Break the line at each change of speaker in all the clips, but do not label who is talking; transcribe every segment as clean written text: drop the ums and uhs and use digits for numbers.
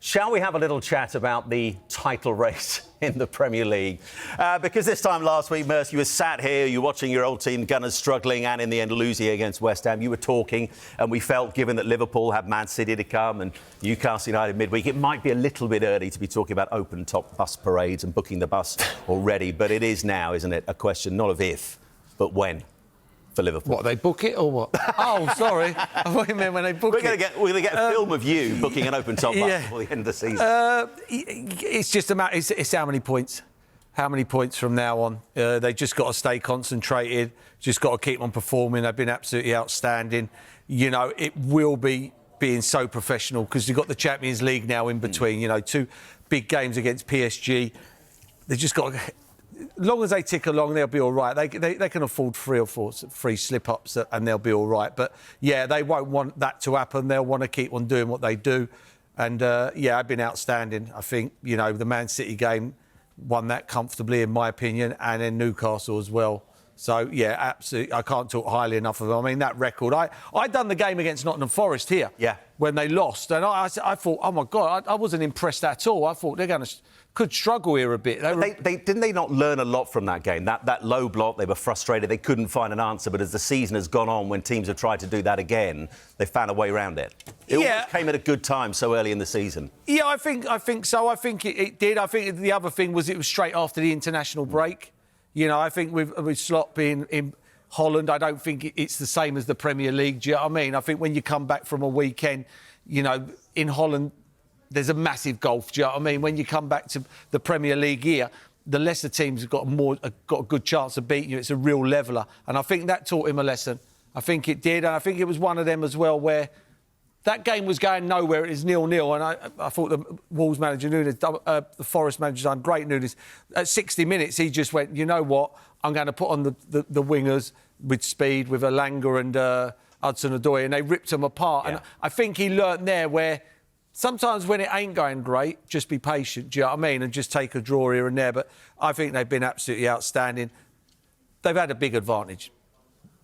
Shall we have a little chat about the title race in the Premier League? Because this time last week, Merce, you were sat here, you were watching your old team, Gunners, struggling and in the end losing against West Ham. You were talking and we felt, given that Liverpool had Man City to come and Newcastle United midweek, it might be a little bit early to be talking about open-top bus parades and booking the bus already. But it is now, isn't it, a question not of if, but when. For Liverpool.
What, they book it or what? Oh, sorry. I thought you meant when they book it.
We're going to get a film of you booking an open-top bus before the end of the season.
It's just a matter... It's how many points. How many points from now on? They just got to stay concentrated, just got to keep on performing. They've been absolutely outstanding. You know, it will be being so professional because you've got the Champions League now in between, you know, 2 big games against PSG. They just got to... As long as they tick along, they'll be all right. They can afford 3 or 4 free slip-ups and they'll be all right. But, yeah, they won't want that to happen. They'll want to keep on doing what they do. And, yeah, I've been outstanding. I think, you know, the Man City game won that comfortably, in my opinion, and then Newcastle as well. So, yeah, absolutely. I can't talk highly enough of them. I mean, that record. I'd done the game against Nottingham Forest here when they lost. And I thought, oh, my God, I wasn't impressed at all. I thought they're going to... could struggle here a bit.
Didn't they not learn a lot from that game? That low block, they were frustrated, they couldn't find an answer, but as the season has gone on, when teams have tried to do that again, they found a way around it. It almost came at a good time so early in the season. Yeah,
I think so. I think it did. I think the other thing was it was straight after the international break. You know, I think with Slot being in Holland, I don't think it's the same as the Premier League. Do you know what I mean? I think when you come back from a weekend, you know, in Holland, there's a massive gulf, do you know what I mean? When you come back to the Premier League here, the lesser teams have got a good chance of beating you. It's a real leveller. And I think that taught him a lesson. I think it did. And I think it was one of them as well where that game was going nowhere. It was 0-0. And I thought the Wolves manager, Nunes, the Forest manager, done great, Nunes. At 60 minutes, he just went, you know what? I'm going to put on the wingers with speed, with Elanga and Hudson-Odoi, and they ripped them apart. Yeah. And I think he learnt there where... sometimes when it ain't going great, just be patient, do you know what I mean? And just take a draw here and there. But I think they've been absolutely outstanding. They've had a big advantage.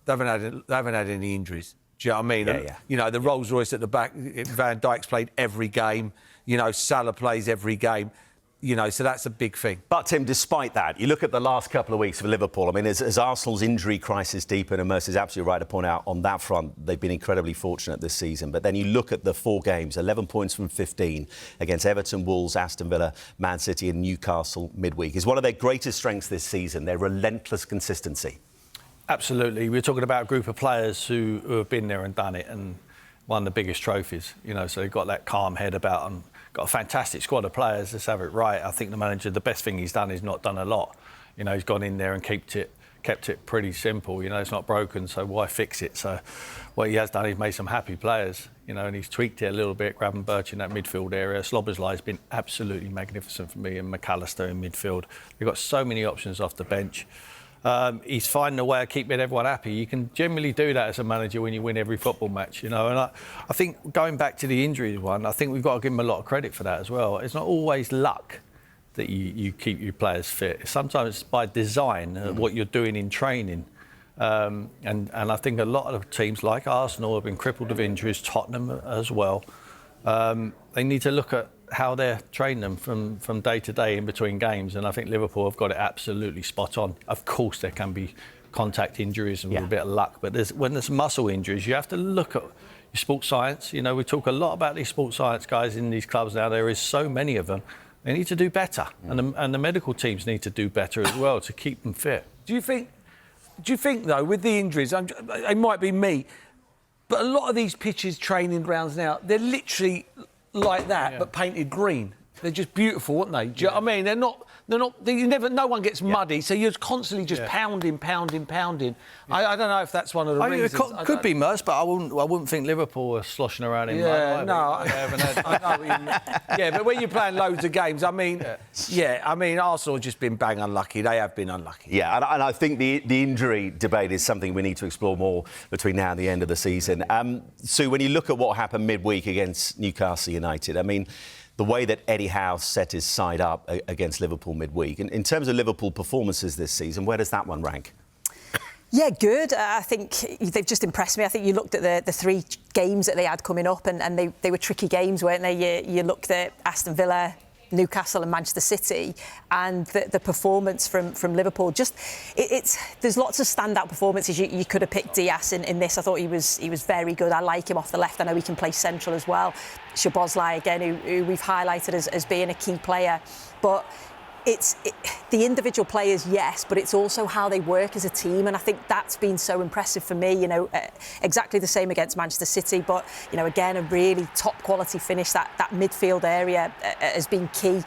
They haven't had any injuries. Do you know what I mean?
Yeah.
You know, the Rolls-Royce at the back, Van Dijk's played every game. You know, Salah plays every game. You know, so that's a big thing.
But, Tim, despite that, you look at the last couple of weeks for Liverpool. I mean, as Arsenal's injury crisis deepened, and Merce is absolutely right to point out on that front, they've been incredibly fortunate this season. But then you look at the 4 games, 11 points from 15 against Everton, Wolves, Aston Villa, Man City and Newcastle midweek. Is one of their greatest strengths this season, their relentless consistency.
Absolutely. We're talking about a group of players who have been there and done it and won the biggest trophies. You know, so they've got that calm head about them. Got a fantastic squad of players. Let's have it right. I think the manager, the best thing he's done is not done a lot. You know, he's gone in there and kept it pretty simple. You know, it's not broken, so why fix it? So what he has done, he's made some happy players. You know, and he's tweaked it a little bit, grabbing Birch in that midfield area. Szoboszlai has been absolutely magnificent for me, and McAllister in midfield. They've got so many options off the bench. He's finding a way of keeping everyone happy. You can generally do that as a manager when you win every football match, you know. And I think going back to the injuries one, I think we've got to give him a lot of credit for that as well. It's not always luck that you keep your players fit. Sometimes it's by design, what you're doing in training. And I think a lot of teams like Arsenal have been crippled with injuries, Tottenham as well. They need to look at how they're training them from day to day in between games, and I think Liverpool have got it absolutely spot on. Of course, there can be contact injuries and a bit of luck, but when there's muscle injuries, you have to look at your sports science. You know, we talk a lot about these sports science guys in these clubs now. There is so many of them. They need to do better, and the medical teams need to do better as well to keep them fit.
Do you think though, with the injuries, it might be me, but a lot of these pitches, training grounds now, they're literally like that, but painted green. They're just beautiful, aren't they? Do you know what I mean? They're not. No one gets muddy, so you're constantly just pounding. I don't know if that's one of the reasons.
It could be Merce, but I wouldn't think Liverpool are sloshing around in mud.
But when you're playing loads of games, I mean, Arsenal have just been bang unlucky. They have been unlucky.
Yeah, and I think the injury debate is something we need to explore more between now and the end of the season. Sue, when you look at what happened midweek against Newcastle United, I mean, the way that Eddie Howe set his side up against Liverpool midweek. In terms of Liverpool performances this season, where does that one rank?
Yeah, good. I think they've just impressed me. I think you looked at the 3 games that they had coming up, and they were tricky games, weren't they? You looked at Aston Villa, Newcastle and Manchester City, and the performance from Liverpool. There's lots of standout performances. You could have picked Diaz in this. I thought he was very good. I like him off the left. I know he can play central as well. Szoboszlai again, who we've highlighted as being a key player, but it's the individual players, yes, but it's also how they work as a team, and I think that's been so impressive for me. Exactly the same against Manchester City, but again, a really top quality finish. That midfield area has been key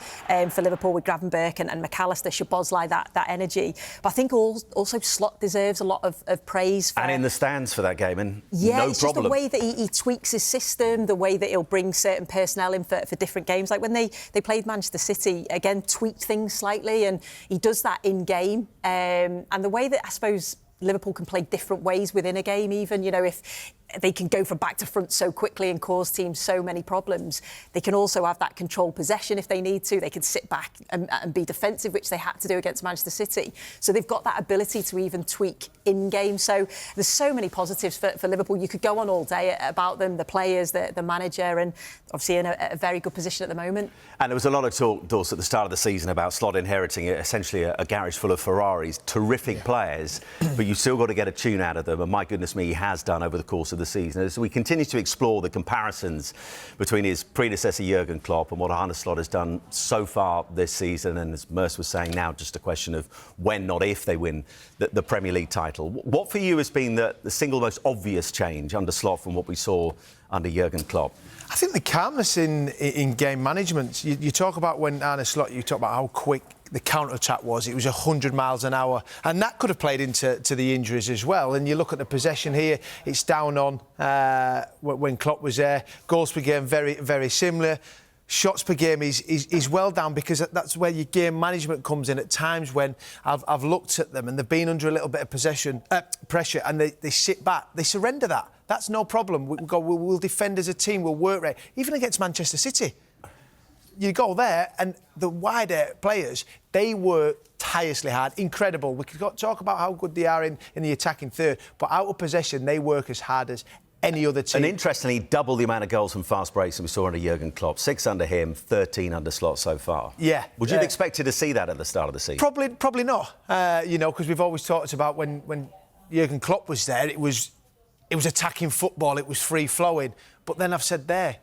for Liverpool with Gravenberch and McAllister, Szoboszlai, that energy. But I think also Slot deserves a lot of praise.
And in the stands for that game, and
yeah,
no
it's
problem.
Just the way that he tweaks his system, the way that he'll bring certain personnel in for different games. Like when they played Manchester City, again, tweaked things slightly, and he does that in game. And the way that I suppose Liverpool can play different ways within a game, even, if they can go from back to front so quickly and cause teams so many problems, they can also have that controlled possession if they need to. They can sit back and be defensive, which they had to do against Manchester City. So they've got that ability to even tweak in-game. So there's so many positives for Liverpool. You could go on all day about them, the players, the manager, and obviously in a very good position at the moment.
And there was a lot of talk, Dawes, at the start of the season about Slot inheriting essentially a garage full of Ferraris, terrific players, but you've still got to get a tune out of them, and my goodness me, he has done over the course of the season. As we continue to explore the comparisons between his predecessor Jurgen Klopp and what Arne Slot has done so far this season, and as Merce was saying, now just a question of when, not if, they win the Premier League title. What for you has been the single most obvious change under Slot from what we saw under Jurgen Klopp?
I think the calmness in game management. You talk about when Arne Slot, you talk about how quick the counter-attack was. It was 100 miles an hour, and that could have played into the injuries as well. And you look at the possession here, it's down on when Klopp was there. Goals per game, very, very similar. Shots per game is well down, because that's where your game management comes in at times when I've looked at them and they've been under a little bit of pressure, and they sit back, they surrender that. That's no problem. We'll defend as a team, we'll work right. Even against Manchester City, you go there and the wider players, they work tirelessly hard, incredible. We could talk about how good they are in the attacking third, but out of possession, they work as hard as any other team.
And interestingly, double the amount of goals from fast breaks that we saw under Jurgen Klopp. 6 under him, 13 under Slot so far.
Yeah.
Would you have expected to see that at the start of the season?
Probably not. Because we've always talked about when Jurgen Klopp was there, it was attacking football, it was free-flowing. But then I've said there,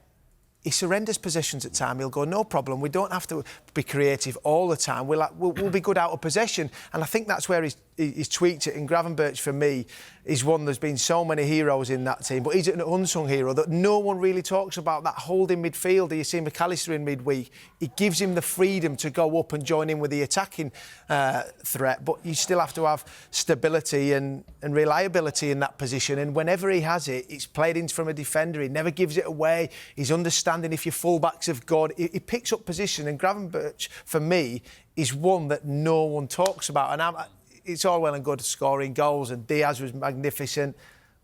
he surrenders possessions at time. He'll go, no problem. We don't have to be creative all the time. We'll be good out of possession. And I think that's where he's tweaked it. And Gravenberch, for me, is one. There's been so many heroes in that team, but he's an unsung hero that no one really talks about. That holding midfielder, you see McAllister in midweek, it gives him the freedom to go up and join in with the attacking threat. But you still have to have stability and reliability in that position. And whenever he has it, it's played in from a defender. He never gives it away. He's understanding if your fullbacks have gone. He picks up position. And Gravenberch, for me, is one that no one talks about. And it's all well and good scoring goals, and Diaz was magnificent.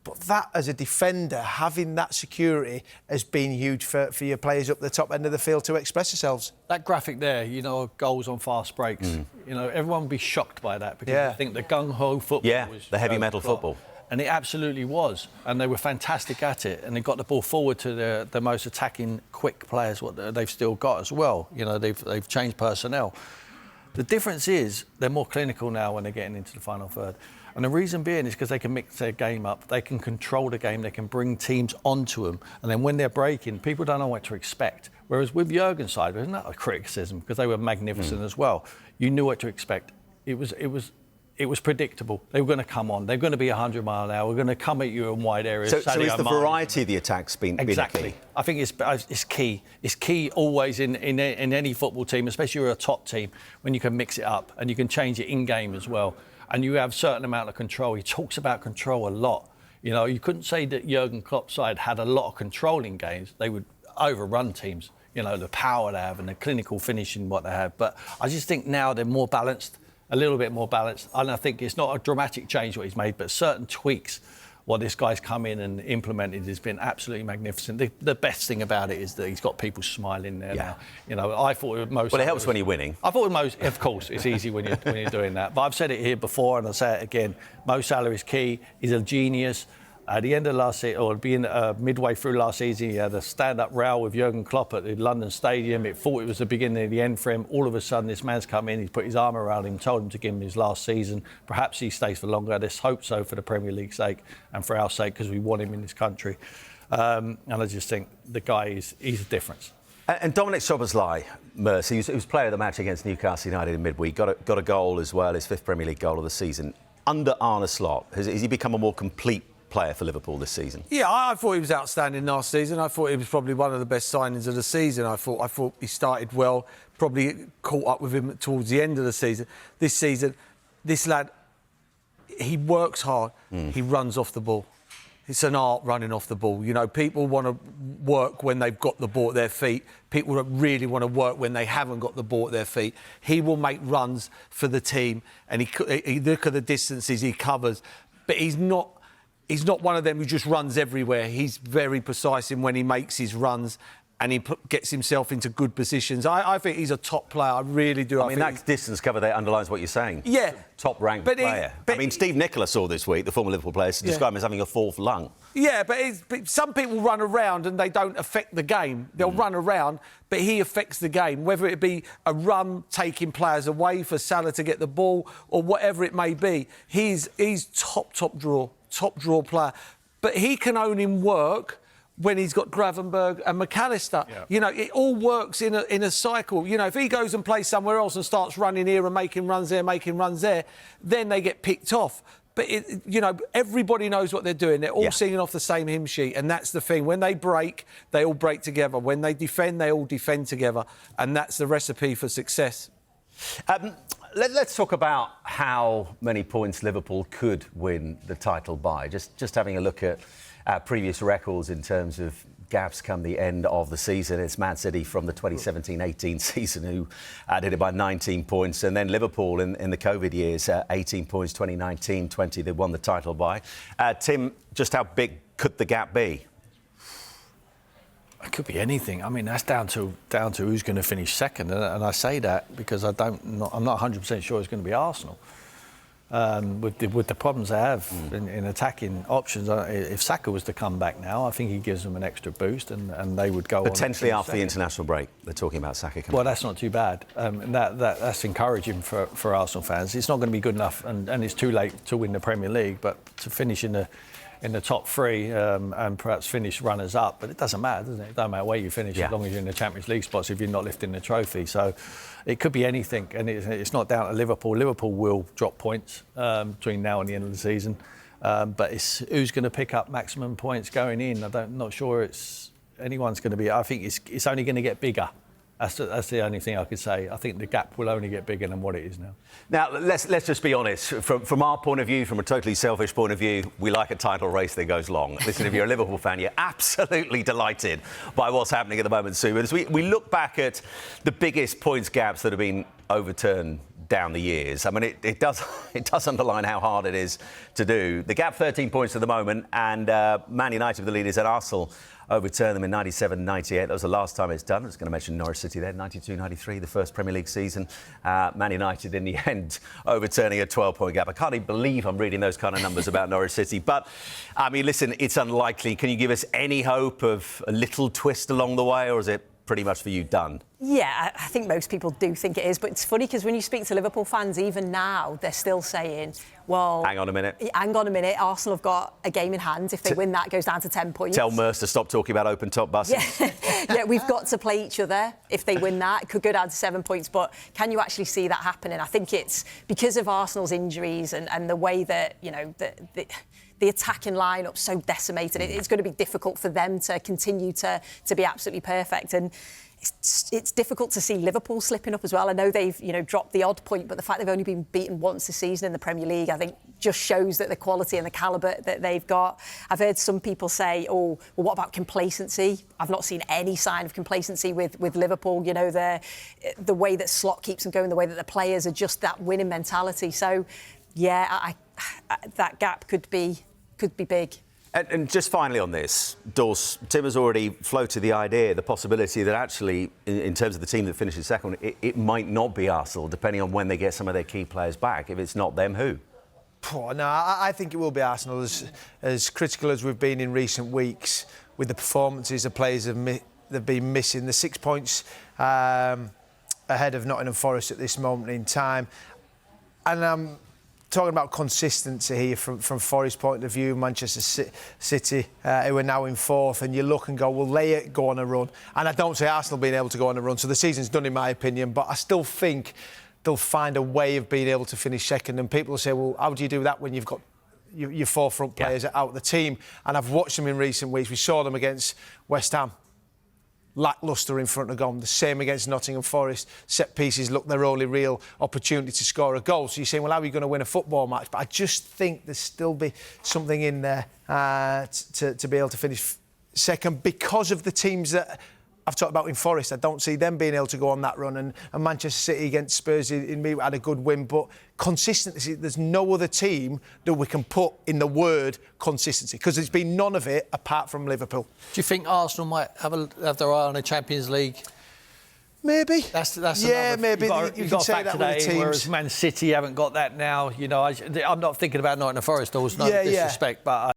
But that, as a defender, having that security has been huge for your players up the top end of the field to express themselves.
That graphic there, goals on fast breaks, everyone would be shocked by that, because I think the gung-ho football was...
the heavy metal football.
And it absolutely was. And they were fantastic at it. And they got the ball forward to the most attacking, quick players, what they've still got as well. They've changed personnel. The difference is they're more clinical now when they're getting into the final third. And the reason being is because they can mix their game up, they can control the game, they can bring teams onto them. And then when they're breaking, people don't know what to expect. Whereas with Jurgen's side, there's not a criticism, because they were magnificent as well. You knew what to expect. It was predictable. They were going to come on. They're going to be 100 mile an hour. We're going to come at you in wide areas.
So is the variety of the attacks been
exactly?
Key?
I think it's key. It's key always in any football team, especially you're a top team, when you can mix it up and you can change it in game as well, and you have a certain amount of control. He talks about control a lot. You couldn't say that Jurgen Klopp's side had a lot of control in games. They would overrun teams. The power they have and the clinical finishing what they have. But I just think now they're more balanced. A little bit more balanced, and I think it's not a dramatic change what he's made, but certain tweaks what this guy's come in and implemented has been absolutely magnificent. The best thing about it is that he's got people smiling there now. You know, I thought it was
Well, it helps when you're winning.
I thought of course, it's easy when you're doing that. But I've said it here before, and I'll say it again. Mo Salah is key. He's a genius. At the end of last season, or being midway through last season, he had a stand-up row with Jurgen Klopp at the London Stadium. It thought it was the beginning of the end for him. All of a sudden, this man's come in, he's put his arm around him, told him to give him his last season. Perhaps he stays for longer. Let's hope so for the Premier League's sake and for our sake, because we want him in this country. And I just think the guy he's a difference.
And Dominic Szoboszlai, Mercy, he was player of the match against Newcastle United in midweek, got a goal as well, his 5th Premier League goal of the season. Under Arne Slot, has he become a more complete player for Liverpool this season?
Yeah, I thought he was outstanding last season. I thought he was probably one of the best signings of the season. I thought he started well, probably caught up with him towards the end of the season. This season, this lad, he works hard, he runs off the ball. It's an art running off the ball. You know, people want to work when they've got the ball at their feet. People don't really want to work when they haven't got the ball at their feet. He will make runs for the team, and he look at the distances he covers, but he's not one of them who just runs everywhere. He's very precise in when he makes his runs, and he gets himself into good positions. I think he's a top player. I really do.
I mean, that distance cover there underlines what you're saying.
Yeah.
Top-ranked player. I mean, Steve Nicola saw this week, the former Liverpool player, described him as having a 4th lung.
Yeah, but some people run around and they don't affect the game. They'll run around, but he affects the game, whether it be a run taking players away for Salah to get the ball or whatever it may be. He's top draw player. But he can only work when he's got Gravenberch and McAllister. Yeah. You know, it all works in a cycle. You know, if he goes and plays somewhere else and starts running here and making runs there, then they get picked off. But, you know, everybody knows what they're doing. They're all singing off the same hymn sheet. And that's the thing. When they break, they all break together. When they defend, they all defend together. And that's the recipe for success.
Let's talk about how many points Liverpool could win the title by. Just having a look at previous records in terms of gaps come the end of the season. It's Man City from the 2017-18 season who did it by 19 points, and then Liverpool in the COVID years, 18 points, 2019-20 they won the title by. Tim, just how big could the gap be?
It could be anything. I mean, that's down to who's going to finish second, and I say that because I'm not 100% sure it's going to be Arsenal. With the problems they have in attacking options, if Saka was to come back now, I think he gives them an extra boost, and they would go
potentially
on
after the international break. They're talking about Saka coming.
Well, that's not too bad. And that's encouraging for Arsenal fans. It's not going to be good enough, and it's too late to win the Premier League, but to finish in the top 3 and perhaps finish runners up, but it doesn't matter, doesn't it? It doesn't matter where you finish as long as you're in the Champions League spots if you're not lifting the trophy. So it could be anything, and it's not down to Liverpool. Liverpool will drop points between now and the end of the season, but it's who's going to pick up maximum points going in. I'm not sure anyone's going to be. I think it's only going to get bigger. That's the only thing I could say. I think the gap will only get bigger than what it is now.
Now, let's just be honest. From our point of view, from a totally selfish point of view, we like a title race that goes long. Listen, if you're a Liverpool fan, you're absolutely delighted by what's happening at the moment, Sue. But as we look back at the biggest points gaps that have been overturned down the years, I mean, it does underline how hard it is to do. The gap 13 points at the moment, and Man United, the leaders, at Arsenal, overturned them in 97-98. That was the last time it's done. I was going to mention Norwich City there, 92-93, the first Premier League season. Man United, in the end, overturning a 12-point gap. I can't even believe I'm reading those kind of numbers about Norwich City. But, I mean, listen, it's unlikely. Can you give us any hope of a little twist along the way, or is it pretty much for you done?
Yeah, I think most people do think it is, but it's funny because when you speak to Liverpool fans, even now, they're still saying, well...
Hang on a minute,
Arsenal have got a game in hand. If they win that, it goes down to 10 points.
Tell Merce to stop talking about open-top buses.
Yeah, we've got to play each other. If they win that, it could go down to 7 points, but can you actually see that happening? I think it's because of Arsenal's injuries and the way that, you know, the attacking line-up's so decimated. It's going to be difficult for them to continue to be absolutely perfect. And it's difficult to see Liverpool slipping up as well. I know they've, you know, dropped the odd point, but the fact they've only been beaten once this season in the Premier League, I think, just shows that the quality and the calibre that they've got. I've heard some people say, oh, well, what about complacency? I've not seen any sign of complacency with Liverpool. You know, the way that Slot keeps them going, the way that the players are just that winning mentality. So, yeah, that gap could be could be big.
And just finally on this, Dors, Tim has already floated the idea, the possibility that actually, in terms of the team that finishes second, it might not be Arsenal, depending on when they get some of their key players back. If it's not them, who?
No, I think it will be Arsenal. As critical as we've been in recent weeks with the performances the players have been missing, the 6 points ahead of Nottingham Forest at this moment in time. And I'm talking about consistency here from Forest's point of view. Manchester City, who are now in fourth, and you look and go, will they go on a run? And I don't say Arsenal being able to go on a run, so the season's done in my opinion, but I still think they'll find a way of being able to finish second. And people will say, well, how do you do that when you've got your forefront players out of the team? And I've watched them in recent weeks. We saw them against West Ham. Lacklustre in front of goal. The same against Nottingham Forest. Set pieces look their only real opportunity to score a goal. So you're saying, well, how are you going to win a football match? But I just think there's still be something in there to be able to finish second because of the teams that I've talked about in Forest. I don't see them being able to go on that run. And Manchester City against Spurs in me had a good win. But consistency, there's no other team that we can put in the word consistency because there's been none of it apart from Liverpool.
Do you think Arsenal might have their eye on the Champions League?
Maybe.
That's
yeah,
another,
maybe.
You can say that with the teams. Whereas Man City haven't got that now. You know, I'm not thinking about Nottingham Forest. There was no disrespect, but.